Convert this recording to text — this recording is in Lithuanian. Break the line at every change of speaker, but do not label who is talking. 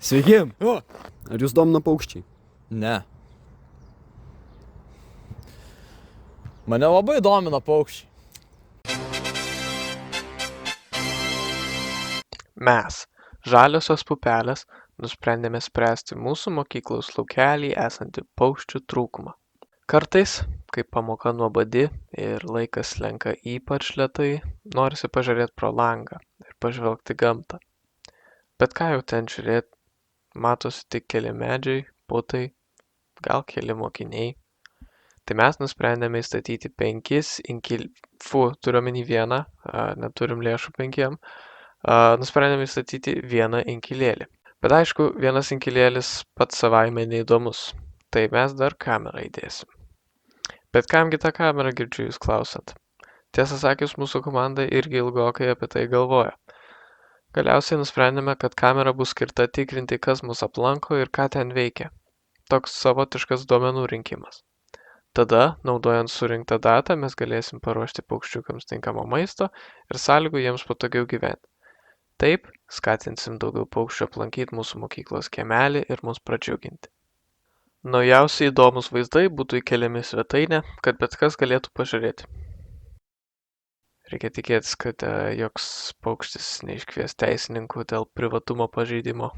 Sveiki,
O,
ar jūs domina paukščiai?
ne. Mane labai domina paukščiai.
Mes, žaliosios pupelės, nusprendėme spręsti mūsų mokyklos laukelyje esantį paukščių trūkumą. Kartais, kai pamoka nuobodi ir laikas slenka ypač lėtai, norisi pažiūrėti pro langą ir pažvelgti gamtą. Bet ką jau ten žiūrėti, matosi tik keli medžiai, putai, gal keli mokiniai. Tai mes nusprendėme įstatyti 5 turiuomenį vieną, neturim lėšų 5, nusprendėme įstatyti vieną inkilėlį. Bet aišku, vienas inkilėlis pats savaime neįdomus, tai mes dar kamerą įdėsim. Bet kamgi tą kamerą, girdžiu jūs klausant? Tiesą sakius, mūsų komanda irgi ilgokai apie tai galvoja. Galiausiai nusprendėme, kad kamera bus skirta tikrinti, kas mus aplanko ir ką ten veikia. Toks savotiškas duomenų rinkimas. Tada, naudojant surinktą datą, mes galėsim paruošti paukščiukams tinkamo maisto ir sąlygų jiems patogiau gyventi. Taip, skatinsim daugiau paukščių aplankyti mūsų mokyklos kiemelį ir mus pradžiuginti. Naujausi įdomus vaizdai būtų įkeliami į svetainę, kad bet kas galėtų pažiūrėti. Reikia tikėtis, kad joks paukštis neiškvies teisininkų dėl privatumo pažeidimo.